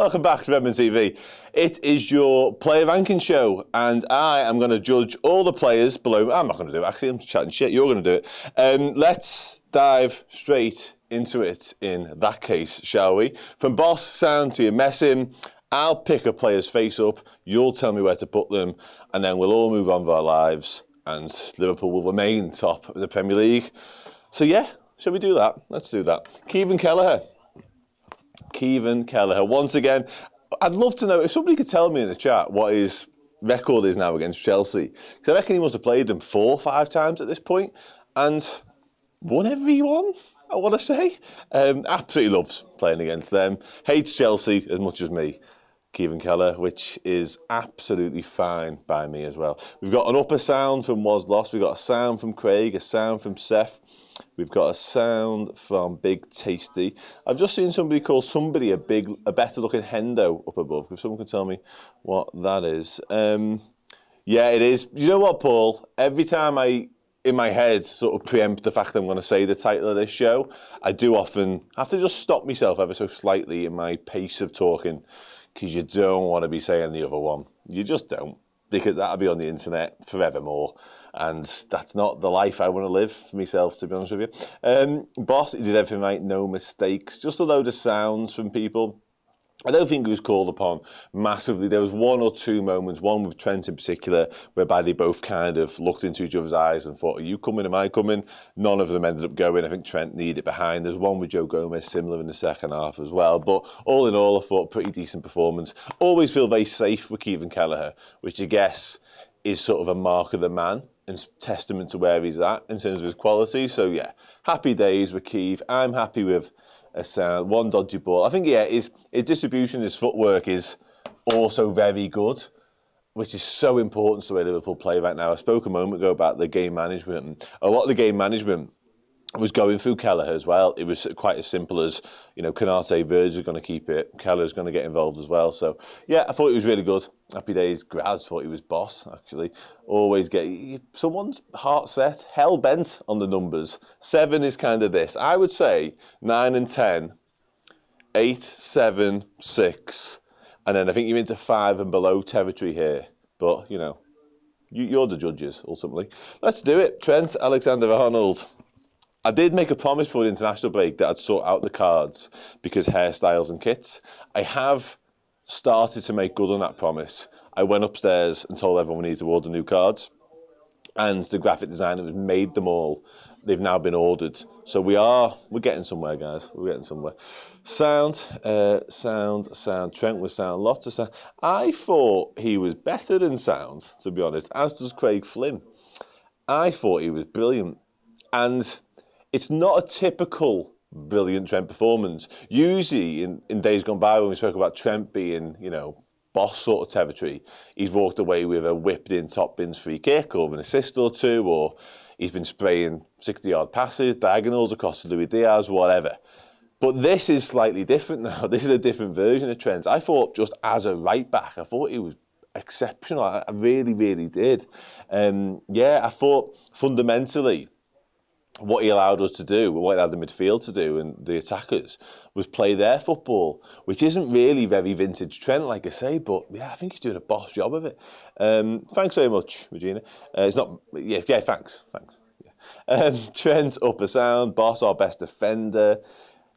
Welcome back to Redmen TV. It is your player ranking show, and I am going to judge all the players below. I'm not going to do it, actually. I'm chatting shit. You're going to do it. Let's dive straight into it in that case, shall we? From boss sound to your messing, I'll pick a player's face up. You'll tell me where to put them, and then we'll all move on with our lives, and Liverpool will remain top of the Premier League. So yeah, shall we do that? Let's do that. Kevin Kelleher. Once again, I'd love to know if somebody could tell me in the chat what his record is now against Chelsea. Because I reckon he must have played them 4 or 5 times at this point and won every one, I want to say. Absolutely loves playing against them. Hates Chelsea as much as me. Kevin Kelleher, which is absolutely fine by me as well. We've got an upper sound from Was Lost. We've got a sound from Craig, a sound from Seth. We've got a sound from Big Tasty. I've just seen somebody call somebody a better looking Hendo up above. If someone could tell me what that is. Yeah, it is. You know what, Paul? Every time I, in my head, sort of preempt the fact that I'm going to say the title of this show, I do often have to just stop myself ever so slightly in my pace of talking, because you don't want to be saying the other one. You just don't, because that'll be on the internet forevermore. And that's not the life I want to live for myself, to be honest with you. Boss, he did everything right, no mistakes. Just a load of sounds from people. I don't think he was called upon massively. There was 1 or 2 moments, one with Trent in particular, whereby they both kind of looked into each other's eyes and thought, are you coming, am I coming? None of them ended up going. I think Trent needed it behind. There's one with Joe Gomez, similar in the second half as well. But all in all, I thought pretty decent performance. Always feel very safe with Kevin Kelleher, which I guess is sort of a mark of the man and testament to where he's at in terms of his quality. So yeah, happy days with Kev. I'm happy with a sound, 1 dodgy ball. I think, yeah, his distribution, his footwork is also very good, which is so important to the way Liverpool play right now. I spoke a moment ago about the game management, and a lot of the game management was going through Kelleher as well. It was quite as simple as, you know, Konate, Virgil's going to keep it, Kelleher's going to get involved as well. So, yeah, I thought it was really good. Happy days. Graz thought he was boss, actually. Always get someone's heart set, hell bent on the numbers. 7 is kind of this. I would say 9 and 10, 8, 7, 6, and then I think you're into 5 and below territory here. But, you know, you're the judges, ultimately. Let's do it. Trent Alexander-Arnold. I did make a promise before the international break that I'd sort out the cards because hairstyles and kits. I have started to make good on that promise. I went upstairs and told everyone we needed to order new cards, and the graphic designer has made them all. They've now been ordered. So we're getting somewhere, guys. We're getting somewhere. Sound. Trent was sound. Lots of sound. I thought he was better than sound, to be honest, as does Craig Flynn. I thought he was brilliant. And it's not a typical brilliant Trent performance. Usually, in days gone by, when we spoke about Trent being, you know, boss sort of territory, he's walked away with a whipped-in top bins free kick or an assist or 2, or he's been spraying 60-yard passes, diagonals across to Luis Diaz, whatever. But this is slightly different now. This is a different version of Trent. I thought, just as a right-back, I thought he was exceptional. I really, really did. Yeah, I thought fundamentally, what he allowed us to do, what he allowed the midfield to do and the attackers, was play their football, which isn't really very vintage Trent, like I say, but yeah, I think he's doing a boss job of it. Thanks very much, Regina. It's not, yeah, thanks. Yeah. Trent, upper sound, boss, our best defender.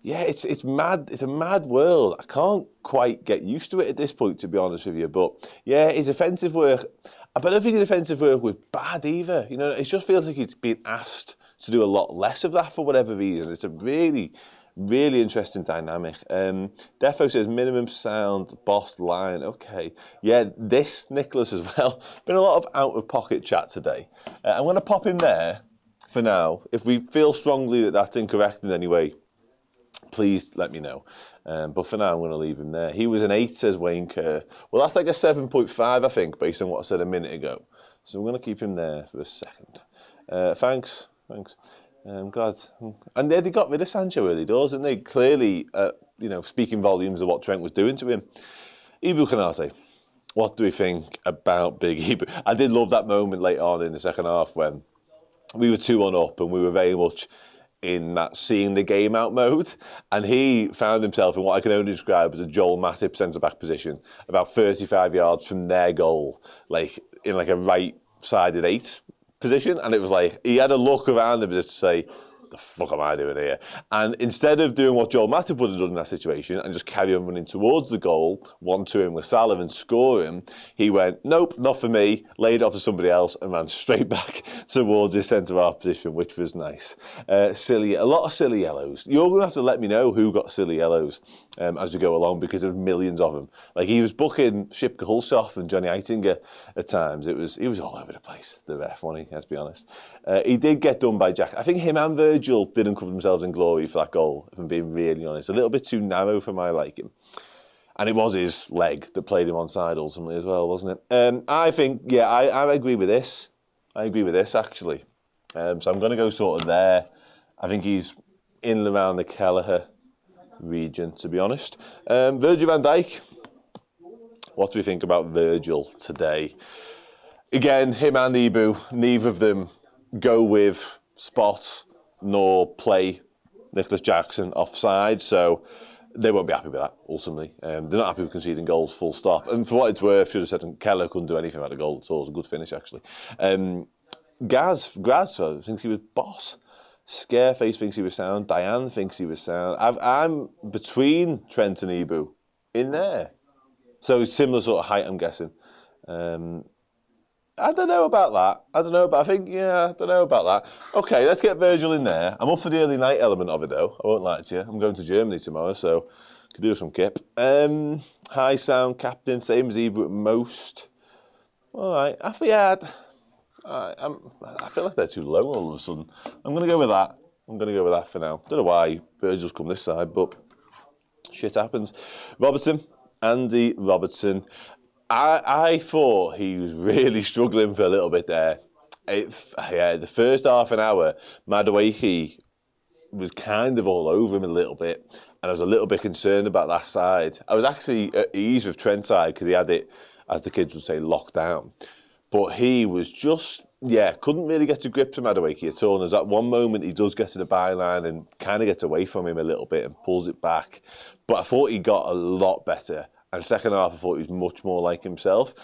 Yeah, it's mad. It's a mad world. I can't quite get used to it at this point, to be honest with you. But yeah, his offensive work, I don't think his defensive work was bad either. You know, it just feels like he's been asked to do a lot less of that for whatever reason. It's a really, really interesting dynamic. Defo says minimum sound, boss line. Okay. Yeah, this, Nicholas, as well. Been a lot of out-of-pocket chat today. I'm going to pop in there for now. If we feel strongly that that's incorrect in any way, please let me know. But for now, I'm going to leave him there. He was an 8, says Wayne Kerr. Well, that's like a 7.5, I think, based on what I said a minute ago. So I'm going to keep him there for a second. Thanks. I'm glad. And they got rid of Sancho early doors, didn't they? Clearly, you know, speaking volumes of what Trent was doing to him. Ibu Konate, what do we think about Big Ibu? I did love that moment late on in the second half when we were 2-1 up and we were very much in that seeing the game out mode, and he found himself in what I can only describe as a Joel Matip centre-back position, about 35 yards from their goal, like in like a right-sided 8 position, and it was like, he had a look around him just to say, the fuck am I doing here? And instead of doing what Joel Matip would have done in that situation and just carry on running towards the goal, 1-2 with Salah and score him, he went, nope, not for me, laid it off to somebody else and ran straight back towards his centre-half position, which was nice. A lot of silly yellows. You're going to have to let me know who got silly yellows as we go along, because there's millions of them. Like, he was booking Ship Gulshoff and Johnny Eitinger at times. He was all over the place, the ref, wasn't he, let's be honest. He did get done by Jack. I think him and Virgil didn't cover themselves in glory for that goal, if I'm being really honest. A little bit too narrow for my liking. And it was his leg that played him onside ultimately as well, wasn't it? I think, yeah, I agree with this. I agree with this, actually. So I'm going to go sort of there. I think he's in and around the Kelleher region, to be honest. Virgil van Dijk. What do we think about Virgil today? Again, him and Ibu, neither of them go with spot nor play Nicholas Jackson offside, so they won't be happy with that, ultimately. They're not happy with conceding goals, full stop. And for what it's worth, should have said Keller couldn't do anything about the goal at all. It was a good finish, actually. Graz thinks he was boss. Scareface thinks he was sound. Diane thinks he was sound. I'm between Trent and Ibu in there. So similar sort of height, I'm guessing. I don't know about that. I don't know about that. Okay, let's get Virgil in there. I'm up for the early night element of it, though. I won't lie to you. I'm going to Germany tomorrow, so could do some kip. High sound captain, same as Ibu at most. All right. I feel like they're too low all of a sudden. I'm going to go with that. I'm going to go with that for now. Don't know why Virgil's come this side, but shit happens. Andy Robertson. I thought he was really struggling for a little bit there. The first half an hour, Madueke was kind of all over him a little bit, and I was a little bit concerned about that side. I was actually at ease with Trent's side because he had it, as the kids would say, locked down. But he was just, couldn't really get to grips with Madueke at all. And there's that one moment he does get to the byline and kind of gets away from him a little bit and pulls it back. But I thought he got a lot better. And second half, I thought he was much more like himself,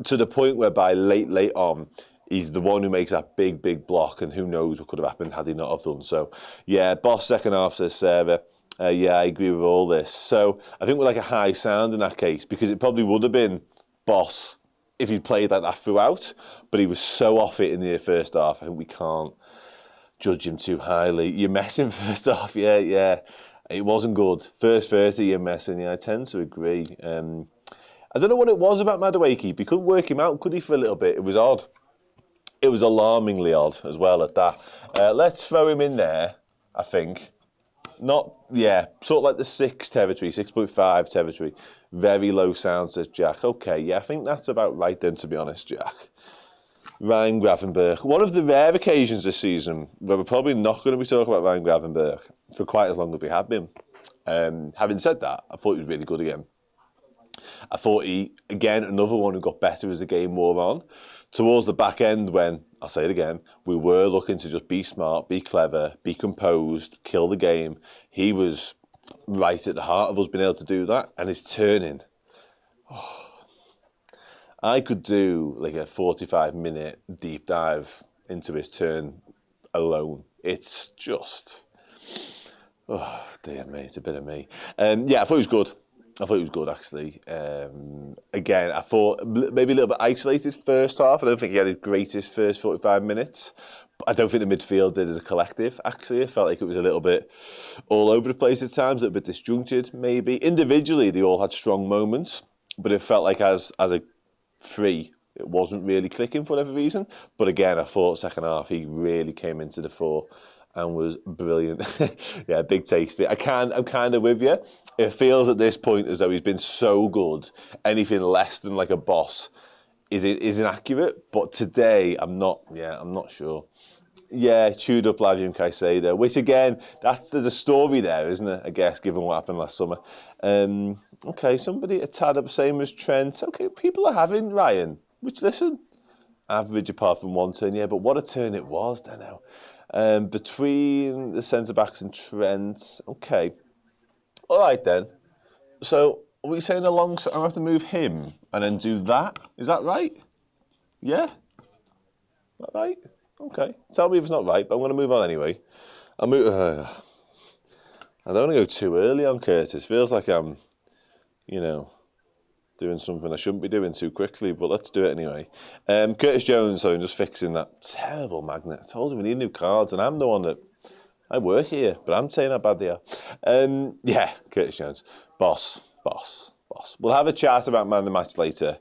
to the point whereby late on, he's the one who makes that big block, and who knows what could have happened had he not have done so. Yeah, boss second half, says Sarah. I agree with all this. So I think we're like a high sound in that case, because it probably would have been boss if he'd played like that throughout, but he was so off it in the first half. I think we can't judge him too highly. You're messing first half, yeah. It wasn't good. First 30, you're messing. Yeah, I tend to agree. I don't know what it was about Madueke. We couldn't work him out, could he, for a little bit? It was odd. It was alarmingly odd as well at that. Let's throw him in there, I think. Sort of like the 6 territory, 6.5 territory. Very low sound, says Jack. Okay, yeah, I think that's about right then, to be honest, Jack. Ryan Gravenberch. One of the rare occasions this season where we're probably not going to be talking about Ryan Gravenberch for quite as long as we have been. Having said that, I thought he was really good again. I thought he, again, another one who got better as the game wore on. Towards the back end when, I'll say it again, we were looking to just be smart, be clever, be composed, kill the game. He was right at the heart of us being able to do that. And his turning. I could do like a 45-minute deep dive into his turn alone. It's just... oh, dear me, it's a bit of me. I thought he was good. Actually. Again, I thought maybe a little bit isolated first half. I don't think he had his greatest first 45 minutes. But I don't think the midfield did as a collective, actually. I felt like it was a little bit all over the place at times, a little bit disjuncted, maybe. Individually, they all had strong moments, but it felt like as a three, it wasn't really clicking for whatever reason. But again, I thought second half, he really came into the fore and was brilliant. Yeah, big tasty. I'm kind of with you. It feels at this point as though he's been so good. Anything less than like a boss is inaccurate. But today, I'm not sure. Yeah, chewed up Lavium Caicedo, which again, there's a story there, isn't it? I guess, given what happened last summer. Okay, somebody a tad up, same as Trent. Okay, people are having Ryan, which, listen, average apart from one turn, yeah, but what a turn it was, don't know. Between the centre-backs and Trent. Okay. All right, then. So, are we saying alongside, I have to move him and then do that? Is that right? Yeah? That right? Okay. Tell me if it's not right, but I'm going to move on anyway. I don't want to go too early on Curtis. Feels like I'm, doing something I shouldn't be doing too quickly, but let's do it anyway. Curtis Jones, so I'm just fixing that terrible magnet. I told him we need new cards, and I'm the one that... I work here, but I'm saying how bad they are. Yeah, Curtis Jones. Boss. We'll have a chat about man of the match later.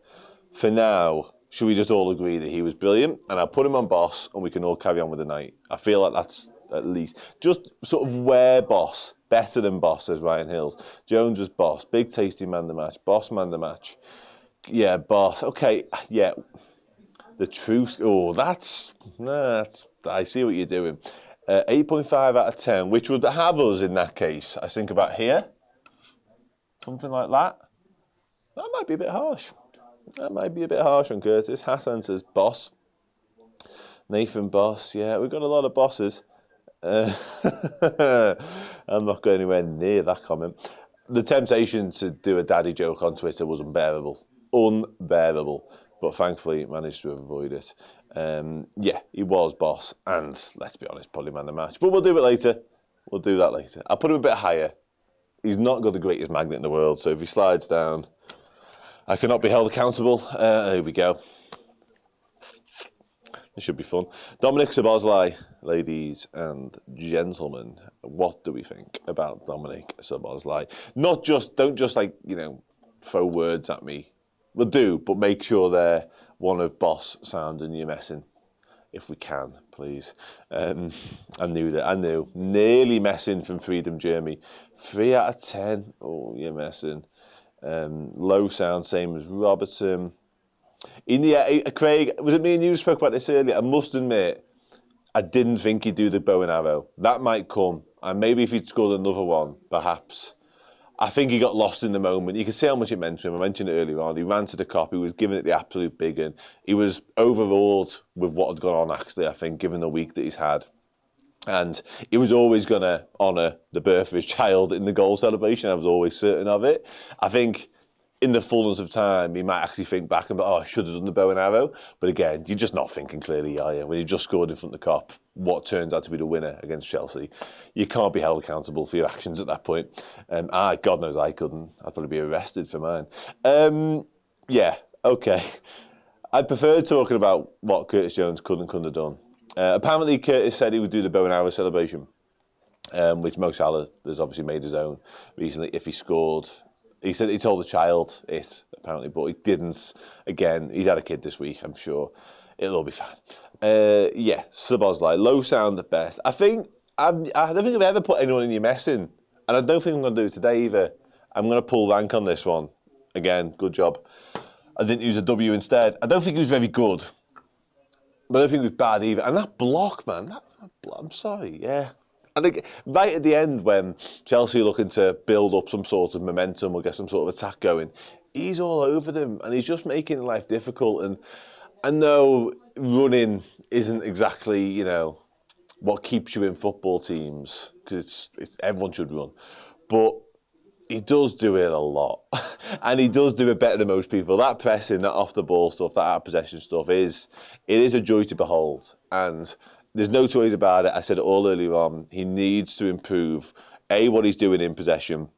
For now, should we just all agree that he was brilliant? And I'll put him on boss, and we can all carry on with the night. I feel like that's at least... Just sort of where boss... Better than boss, says Ryan Hills. Jones was boss. Big tasty man the match. Boss man the match. Yeah, boss. Okay, yeah. The truth. Oh, that's... I see what you're doing. 8.5 out of 10, which would have us in that case, I think about here. Something like that. That might be a bit harsh. That might be a bit harsh on Curtis. Hassan says boss. Nathan boss. Yeah, we've got a lot of bosses. I'm not going anywhere near that comment. The temptation to do a daddy joke on Twitter was unbearable. But thankfully managed to avoid it. Yeah, he was boss, and let's be honest, probably man of the match. But we'll do it later. We'll do that later. I'll put him a bit higher. He's not got the greatest magnet in the world, so if he slides down, I cannot be held accountable. Here we go. It should be fun. Dominik Szoboszlai, ladies and gentlemen, what do we think about Dominik Szoboszlai? Don't just throw words at me. Well, do, but make sure they're one of boss sound and you're messing, if we can, please. I knew. Nearly messing from Freedom Jeremy. 3 out of 10. Oh, you're messing. Low sound, same as Robertson. Craig, was it me and you spoke about this earlier? I must admit, I didn't think he'd do the bow and arrow. That might come. And maybe if he'd scored another one, perhaps. I think he got lost in the moment. You can see how much it meant to him. I mentioned it earlier on. He ran to the cop. He was giving it the absolute big one. He was overawed with what had gone on, actually, I think, given the week that he's had. And he was always going to honour the birth of his child in the goal celebration. I was always certain of it. I think... in the fullness of time, he might actually think back and be, I should have done the bow and arrow. But again, you're just not thinking clearly, are you? When you've just scored in front of the cop, what turns out to be the winner against Chelsea, you can't be held accountable for your actions at that point. God knows I couldn't. I'd probably be arrested for mine. Yeah, okay. I prefer talking about what Curtis Jones could and couldn't have done. Apparently, Curtis said he would do the bow and arrow celebration, which Mo Salah has obviously made his own recently if he scored. He said he told the child it, apparently, but he didn't. Again, he's had a kid this week, I'm sure. It'll all be fine. Yeah, Szoboszlai, low sound at best. I don't think I've ever put anyone in your messing, and I don't think I'm going to do it today either. I'm going to pull rank on this one. Again, good job. I didn't use a W instead. I don't think he was very good, but I don't think he was bad either. And that block, man, I'm sorry, yeah. And right at the end, when Chelsea are looking to build up some sort of momentum or get some sort of attack going, he's all over them and he's just making life difficult. And I know running isn't exactly, what keeps you in football teams, because it's everyone should run. But he does do it a lot. And he does do it better than most people. That pressing, that off-the-ball stuff, that out-of-possession stuff, it is a joy to behold. And... there's no two ways about it. I said it all earlier on. He needs to improve, A, what he's doing in possession,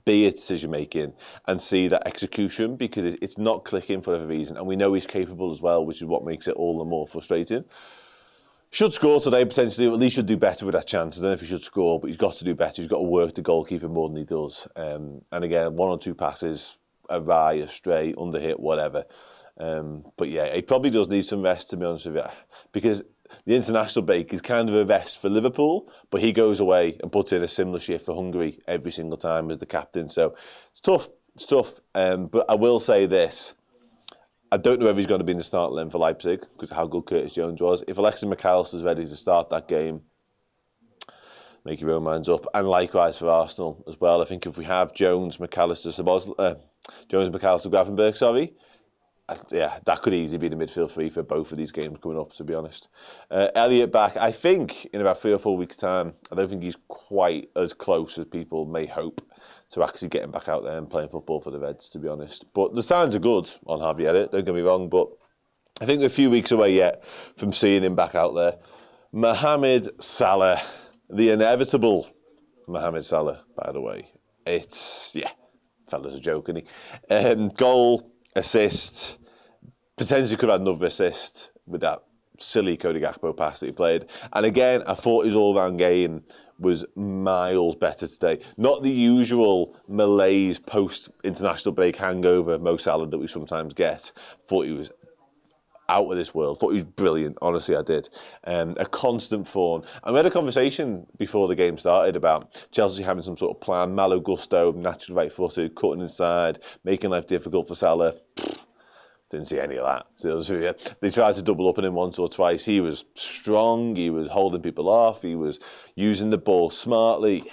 B, his decision-making, and C, that execution, because it's not clicking for whatever reason. And we know he's capable as well, which is what makes it all the more frustrating. Should score today, potentially, or at least should do better with that chance. I don't know if he should score, but he's got to do better. He's got to work the goalkeeper more than he does. And again, 1 or 2 passes, awry, astray, underhit, whatever. But yeah, he probably does need some rest, to be honest with you, because... the international break is kind of a rest for Liverpool, but he goes away and puts in a similar shift for Hungary every single time as the captain. So it's tough. But I will say this. I don't know if he's going to be in the start line for Leipzig because of how good Curtis Jones was. If Alexis Mac Allister's ready to start that game, make your own minds up. And likewise for Arsenal as well. I think if we have Jones, Mac Allister, Gravenberch, Yeah, that could easily be the midfield three for both of these games coming up, to be honest. Elliott back, I think, in about 3 or 4 weeks' time. I don't think he's quite as close as people may hope to actually getting back out there and playing football for the Reds, to be honest. But the signs are good on Harvey Elliott, don't get me wrong, but I think we're a few weeks away yet from seeing him back out there. Mohamed Salah, the inevitable Mohamed Salah, by the way. It's, yeah, fella's a joke, isn't he? Goal, assist, potentially could have had another assist with that silly Cody Gakpo pass that he played. And again, I thought his all-round game was miles better today. Not the usual malaise post-international break hangover Mo Salah that we sometimes get. Thought he was out of this world. Thought he was brilliant. Honestly, I did. A constant fawn. And we had a conversation before the game started about Chelsea having some sort of plan. Malo Gusto, naturally right-footed, cutting inside, making life difficult for Salah. Didn't see any of that. So they tried to double up on him once or twice. He was strong. He was holding people off. He was using the ball smartly.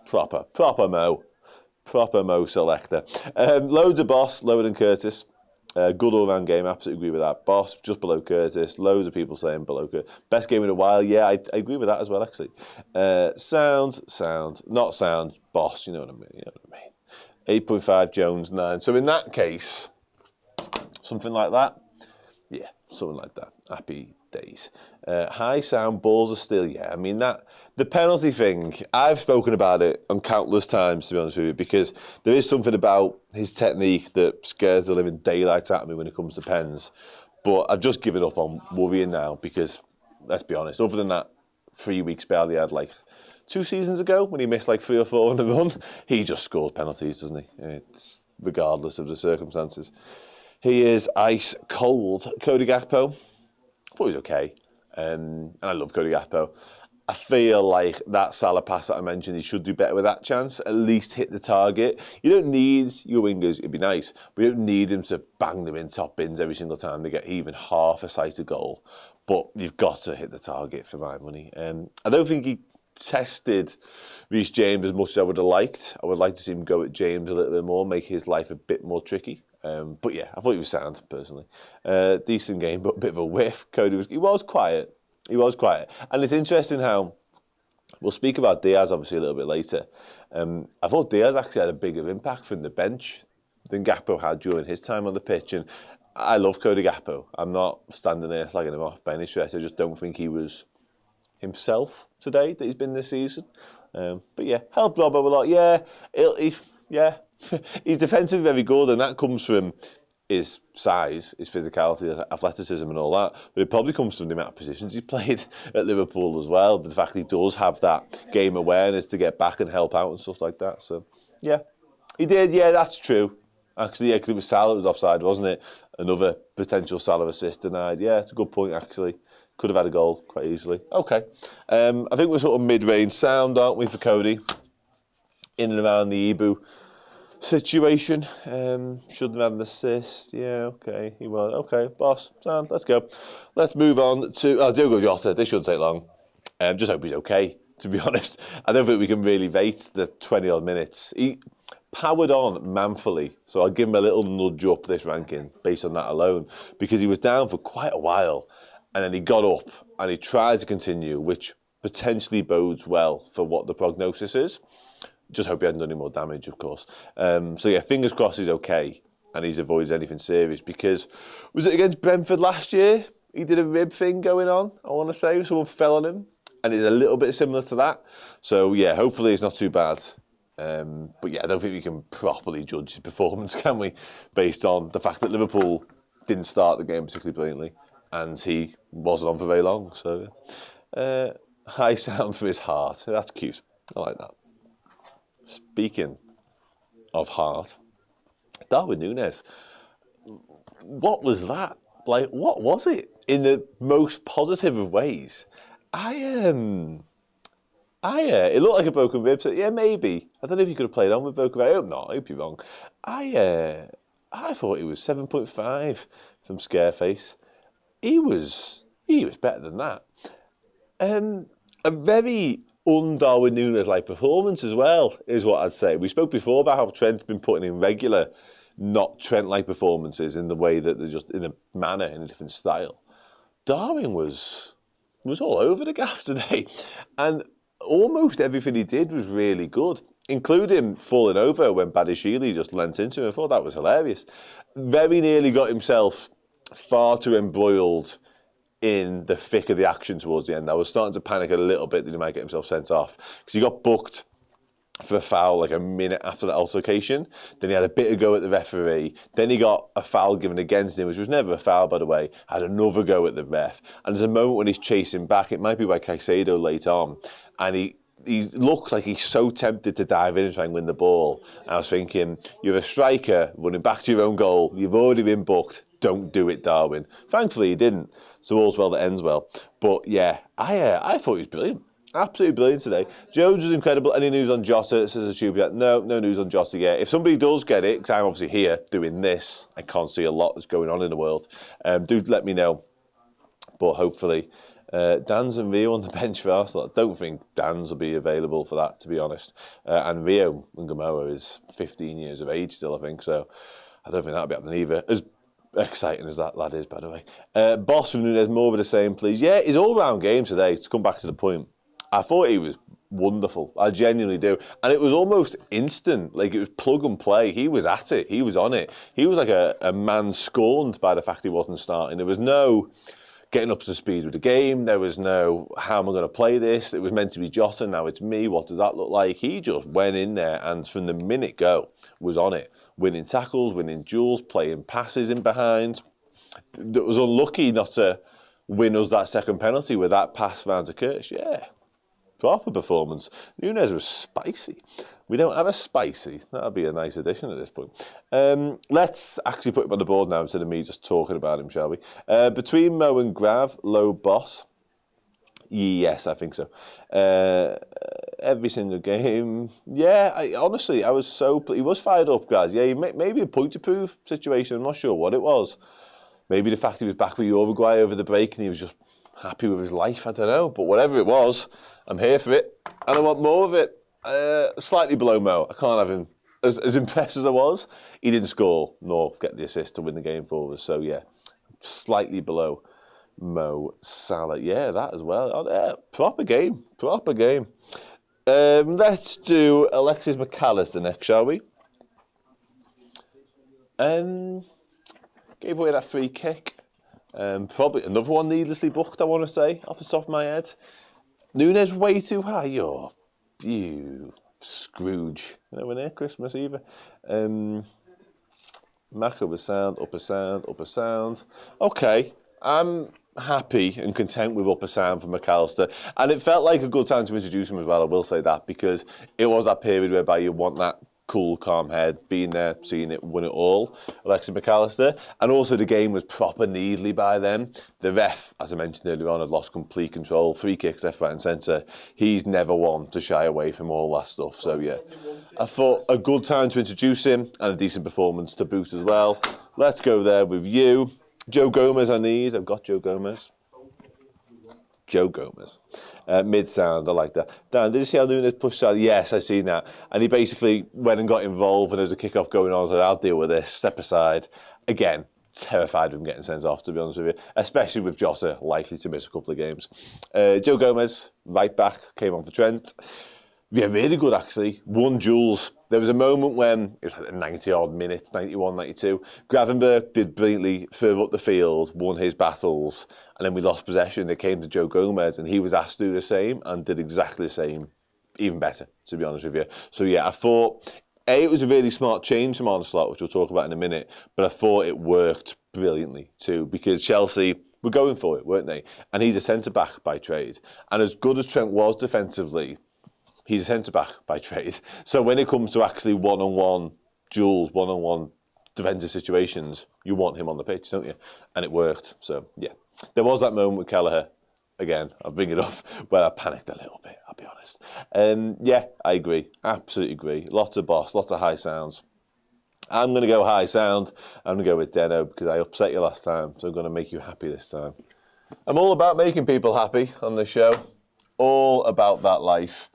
Proper Mo selector. Loads of Boss, lower than Curtis. Good all-round game, absolutely agree with that. Boss, just below Curtis. Loads of people saying below Curtis. Best game in a while, yeah, I agree with that as well, actually. Sound. Not sound, Boss, you know what I mean. 8.5, Jones, 9. So in that case, something like that? Yeah, something like that. Happy days. High sound, balls of steel, yeah. I mean, the penalty thing, I've spoken about it on countless times, to be honest with you, because there is something about his technique that scares the living daylights out of me when it comes to pens. But I've just given up on worrying now because, let's be honest, other than that 3 week spell he had like 2 seasons ago when he missed like 3 or 4 on a run, he just scores penalties, doesn't he? It's regardless of the circumstances. He is ice cold. Cody Gakpo, I thought he was okay. And I love Cody Gakpo. I feel like that Salah pass that I mentioned, he should do better with that chance. At least hit the target. You don't need your wingers, it'd be nice, but you don't need them to bang them in top bins every single time they get even half a sighted goal. But you've got to hit the target for my money. I don't think he tested Reece James as much as I would have liked. I would like to see him go at James a little bit more, make his life a bit more tricky. But yeah, I thought he was sound, personally. Decent game, but a bit of a whiff. Cody was quiet. He was quiet. And it's interesting how, we'll speak about Diaz obviously a little bit later. I thought Diaz actually had a bigger impact from the bench than Gakpo had during his time on the pitch. And I love Cody Gakpo. I'm not standing there slagging him off by any stretch. I just don't think he was himself today that he's been this season. But yeah, helped Robbo a lot. Yeah, he's defensively very good, and that comes from his size, his physicality, athleticism and all that. But it probably comes from the amount of positions he's played at Liverpool as well. The fact that he does have that game awareness to get back and help out and stuff like that. So, yeah, he did. Yeah, that's true. Actually, yeah, because it was Salah that was offside, wasn't it? Another potential Salah assist denied. Yeah, it's a good point, actually. Could have had a goal quite easily. Okay. I think we're sort of mid-range sound, aren't we, for Cody? In and around the Ibu situation. Shouldn't have had an assist. Yeah, okay. He was. Okay, boss. Sound. Let's go. Let's move on to Diogo Jota. This shouldn't take long. Just hope he's okay, to be honest. I don't think we can really rate the 20-odd minutes. He powered on manfully, so I'll give him a little nudge up this ranking based on that alone, because he was down for quite a while, and then he got up and he tried to continue, which potentially bodes well for what the prognosis is. Just hope he hasn't done any more damage, of course. So yeah, fingers crossed he's okay and he's avoided anything serious, because was it against Brentford last year? He did a rib thing going on, I want to say. Someone fell on him, and it's a little bit similar to that. So yeah, hopefully it's not too bad. But yeah, I don't think we can properly judge his performance, can we? Based on the fact that Liverpool didn't start the game particularly brilliantly, and he wasn't on for very long. So high sound for his heart. That's cute. I like that. Speaking of heart, Darwin Nunez. What was that? Like, what was it? In the most positive of ways. It looked like a broken rib. So yeah, maybe. I don't know if he could have played on with broken rib. I hope not. I hope you're wrong. I thought he was 7.5 from Scareface. He was better than that. A very un-Darwin Nunez-like performance as well, is what I'd say. We spoke before about how Trent's been putting in regular not Trent-like performances in the way that they're just in a manner, in a different style. Darwin was all over the gaff today. And almost everything he did was really good, including falling over when Badiashile just leant into him. I thought that was hilarious. Very nearly got himself far too embroiled in the thick of the action towards the end. I was starting to panic a little bit that he might get himself sent off, because he got booked for a foul like a minute after the altercation. Then he had a bit of go at the referee. Then he got a foul given against him, which was never a foul, by the way. Had another go at the ref. And there's a moment when he's chasing back. It might be by Caicedo late on. And he looks like he's so tempted to dive in and try and win the ball. And I was thinking, you're a striker running back to your own goal. You've already been booked. Don't do it, Darwin. Thankfully, he didn't. So all's well that ends well. But yeah, I thought he was brilliant. Absolutely brilliant today. Jones was incredible. Any news on Jota? Says a Shubi. No news on Jota yet. If somebody does get it, because I'm obviously here doing this, I can't see a lot that's going on in the world. Do let me know. But hopefully, Dan's and Rio on the bench for Arsenal. I don't think Dan's will be available for that, to be honest. And Rio Ngamoa is 15 years of age still, I think. So I don't think that'll be happening either. As exciting as that lad is, by the way. Boss from Nunez, more of the same, please. Yeah, his all-round game today, to come back to the point, I thought he was wonderful. I genuinely do. And it was almost instant. Like, it was plug and play. He was at it. He was on it. He was like a man scorned by the fact he wasn't starting. There was no getting up to speed with the game. There was no, how am I going to play this? It was meant to be Jota. Now it's me. What does that look like? He just went in there and from the minute go was on it. Winning tackles, winning duels, playing passes in behind. It was unlucky not to win us that second penalty with that pass round to Kirsch. Yeah. Proper performance. Nunez was spicy. We don't have a spicy. That'll be a nice addition at this point. Let's actually put him on the board now instead of me just talking about him, shall we? Between Mo and Grav, low boss. Yes, I think so. Every single game. Yeah, honestly, I was so... He was fired up, guys. Yeah, maybe a point-to-prove situation. I'm not sure what it was. Maybe the fact he was back with Uruguay over the break and he was just happy with his life. I don't know. But whatever it was, I'm here for it, and I want more of it. Slightly below Mo. I can't have him as impressed as I was. He didn't score nor get the assist to win the game for us. So yeah, slightly below Mo Salah. Yeah, that as well. Oh, yeah, proper game. Proper game. Let's do Alexis Mac Allister next, shall we? Gave away that free kick. Probably another one needlessly booked, I want to say, off the top of my head. Nunez way too high. You Scrooge. We're near Christmas either. Mac upper sound, upper sound, upper sound. Okay, I'm happy and content with upper sound for Mac Allister. And it felt like a good time to introduce him as well, I will say that, because it was that period whereby you want that cool, calm head, being there, seeing it, win it all, Alexis Mac Allister. And also the game was proper needly by then. The ref, as I mentioned earlier on, had lost complete control. Free kicks left, right and centre. He's never one to shy away from all that stuff. So yeah, I thought a good time to introduce him and a decent performance to boot as well. Let's go there with you. Joe Gomez I need. I've got Joe Gomez. Joe Gomez. Mid-sound, I like that. Dan, did you see how Nunez pushed out? Yes, I seen that. And he basically went and got involved and there was a kick-off going on. So I'll deal with this, step aside. Again, terrified of him getting sent off, to be honest with you. Especially with Jota likely to miss a couple of games. Joe Gomez, right back, came on for Trent. Yeah, really good actually. Won duels. There was a moment when, it was like 90-odd minutes, 91, 92. Gravenberch did brilliantly further up the field, won his battles, and then we lost possession. It came to Joe Gomez, and he was asked to do the same, and did exactly the same, even better, to be honest with you. So yeah, I thought, it was a really smart change from Arne Slot, which we'll talk about in a minute, but I thought it worked brilliantly too, because Chelsea were going for it, weren't they? And he's a centre-back by trade. And as good as Trent was defensively, he's a centre-back by trade. So when it comes to actually one-on-one duels, one-on-one defensive situations, you want him on the pitch, don't you? And it worked. So, yeah. There was that moment with Kelleher, again, I'll bring it up, where I panicked a little bit, I'll be honest. Yeah, I agree. Absolutely agree. Lots of boss, lots of high sounds. I'm going to go high sound. I'm going to go with Deno because I upset you last time, so I'm going to make you happy this time. I'm all about making people happy on this show. All about that life.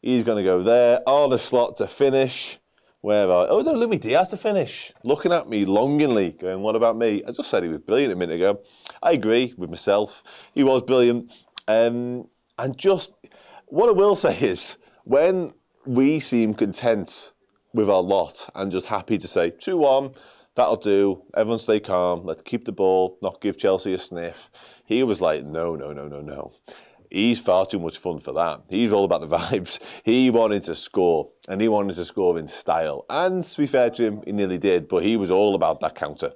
He's going to go there. Arne Slot to finish. Where are... Oh, no, Luis Diaz to finish. Looking at me longingly, going, what about me? I just said he was brilliant a minute ago. I agree with myself. He was brilliant. And just, what I will say is, when we seem content with our lot and just happy to say, 2-1, that'll do, everyone stay calm, let's keep the ball, not give Chelsea a sniff. He was like, no. He's far too much fun for that. He's all about the vibes. He wanted to score, and he wanted to score in style. And to be fair to him, he nearly did, but he was all about that counter.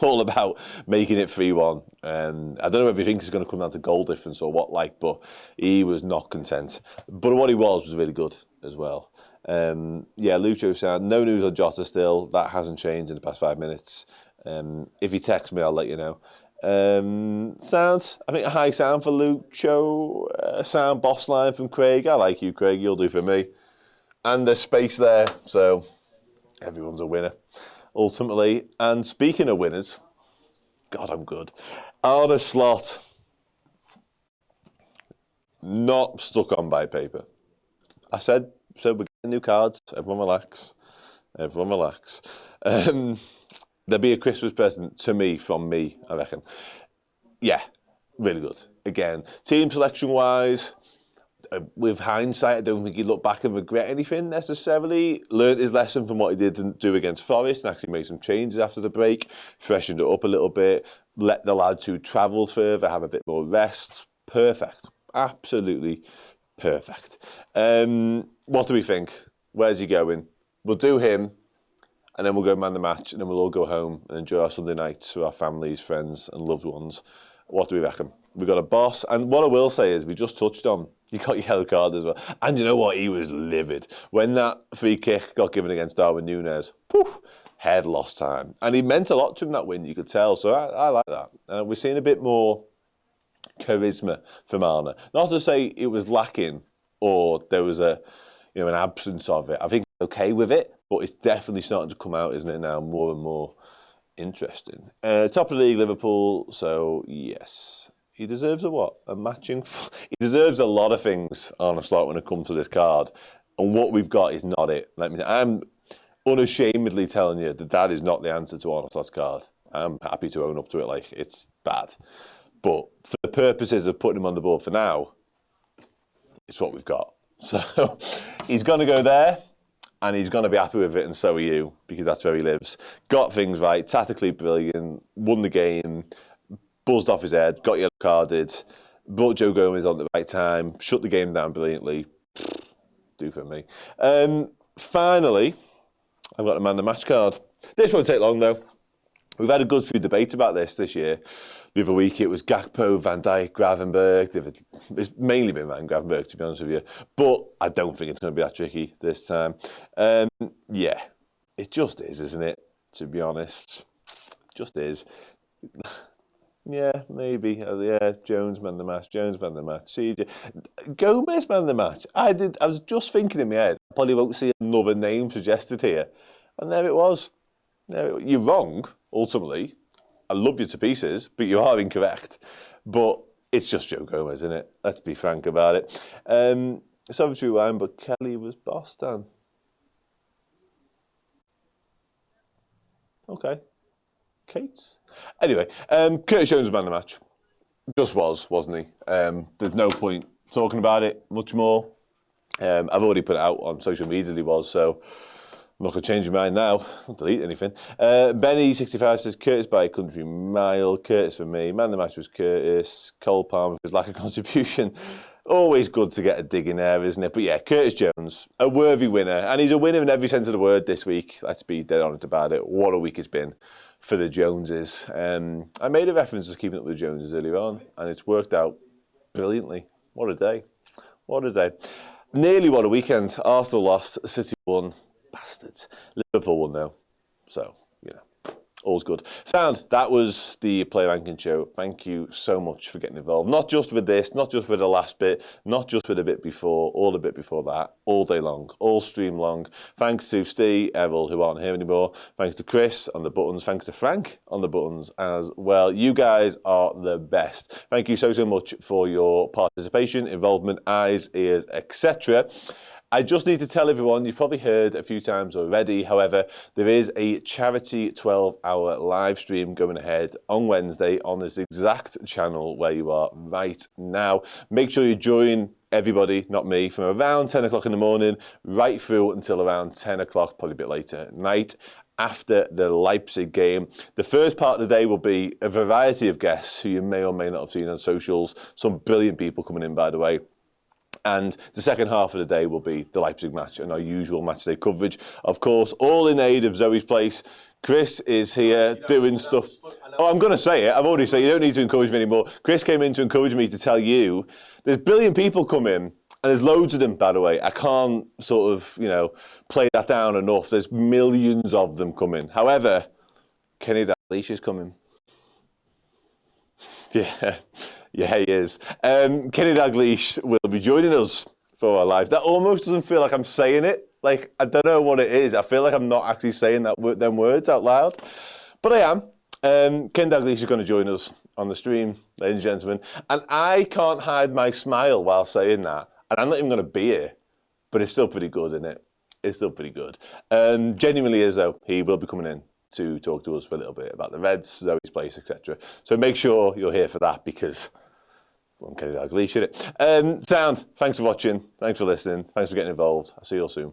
All about making it 3-1. I don't know if he thinks it's going to come down to goal difference or what like, but he was not content. But what he was really good as well. Yeah, Lucho sound. No news on Jota still. That hasn't changed in the past 5 minutes. If he texts me, I'll let you know. Sound. I think a high sound for Lucho. Sound boss line from Craig. I like you, Craig. You'll do for me. And there's space there, so everyone's a winner, ultimately. And speaking of winners, God, I'm good. Arne Slot. Not stuck on by paper. I said, so we're getting new cards. Everyone relax. Everyone relax. There'll be a Christmas present to me from me, I reckon. Yeah, really good. Again, team selection-wise, with hindsight, I don't think he'd look back and regret anything necessarily. Learned his lesson from what he didn't do against Forest and actually made some changes after the break, freshened it up a little bit, let the lads who travelled further have a bit more rest. Perfect. Absolutely perfect. What do we think? Where's he going? We'll do him, and then we'll go man the match, and then we'll all go home and enjoy our Sunday nights with our families, friends, and loved ones. What do we reckon? We got a boss, and what I will say is we just touched on, he got a yellow card as well. And you know what? He was livid. When that free kick got given against Darwin Nunez, poof, head lost time. And he meant a lot to him, that win, you could tell. So I like that. We're seeing a bit more charisma from Arne. Not to say it was lacking or there was an absence of it. I think he's okay with it, but it's definitely starting to come out, isn't it, now, more and more interesting. Top of the league, Liverpool, so yes. He deserves a what? A matching... He deserves a lot of things, Arne Slot, when it comes to this card. And what we've got is not it. I'm unashamedly telling you that is not the answer to Arne Slot's card. I'm happy to own up to it, like, it's bad. But for the purposes of putting him on the board for now, it's what we've got. So he's going to go there, and he's going to be happy with it, and so are you, because that's where he lives. Got things right, tactically brilliant, won the game, buzzed off his head, got yellow carded, brought Joe Gomez on at the right time, shut the game down brilliantly. Do for me. Finally, I've got the man the match card. This won't take long, though. We've had a good few debates about this year. The other week it was Gakpo, Van Dijk, Gravenberch. It's mainly been Van Gravenberch, to be honest with you. But I don't think it's going to be that tricky this time. Yeah, it just is, isn't it? To be honest, just is. Yeah, maybe. Yeah, Jones man the match. CJ. Gomez man the match. I was just thinking in my head, I probably won't see another name suggested here. And there it was. You're wrong, ultimately. I love you to pieces, but you are incorrect. But it's just Joe Gomez, isn't it? Let's be frank about it. It's obviously rewind, but Kelly was boss, Dan. Okay. Kate? Anyway, Curtis Jones was man of the match. Just was, wasn't he? There's no point talking about it much more. I've already put it out on social media that he was, so I'm not going to change my mind now. I'll delete anything. Benny65 says, Curtis by a country mile. Curtis for me. Man of the match was Curtis. Cole Palmer for his lack of contribution. Always good to get a dig in there, isn't it? But yeah, Curtis Jones, a worthy winner. And he's a winner in every sense of the word this week. Let's be dead honest about it. What a week it's been for the Joneses. I made a reference to keeping up with the Joneses earlier on, and it's worked out brilliantly. What a day. What a day. Nearly what a weekend. Arsenal lost, City won. Bastards. Liverpool won now. So, all's good. Sound, that was the Play Ranking Show. Thank you so much for getting involved. Not just with this, not just with the last bit, not just with the bit before, or the bit before that, all day long, all stream long. Thanks to Steve, Errol, who aren't here anymore. Thanks to Chris on the buttons. Thanks to Frank on the buttons as well. You guys are the best. Thank you so much for your participation, involvement, eyes, ears, etc. I just need to tell everyone, you've probably heard a few times already, however, there is a charity 12-hour live stream going ahead on Wednesday on this exact channel where you are right now. Make sure you join everybody, not me, from around 10 o'clock in the morning right through until around 10 o'clock, probably a bit later at night, after the Leipzig game. The first part of the day will be a variety of guests who you may or may not have seen on socials. Some brilliant people coming in, by the way. And the second half of the day will be the Leipzig match and our usual matchday coverage. Of course, all in aid of Zoe's place. Chris is here doing stuff. Oh, I'm going to say it. I've already said you don't need to encourage me anymore. Chris came in to encourage me to tell you there's brilliant people come in. And there's loads of them, by the way. I can't sort of, play that down enough. There's millions of them coming. However, Kenny Dalglish is coming. Yeah, he is. Kenny Dalglish will be joining us for our lives. That almost doesn't feel like I'm saying it. Like, I don't know what it is. I feel like I'm not actually saying them words out loud. But I am. Ken Dalglish is going to join us on the stream, ladies and gentlemen. And I can't hide my smile while saying that. And I'm not even going to be here, but it's still pretty good, isn't it? It's still pretty good. Genuinely is, though. He will be coming in to talk to us for a little bit about the Reds, Zoe's place, etc. So make sure you're here for that because I'm Kenny Dalglish, isn't it? Sound, thanks for watching. Thanks for listening. Thanks for getting involved. I'll see you all soon.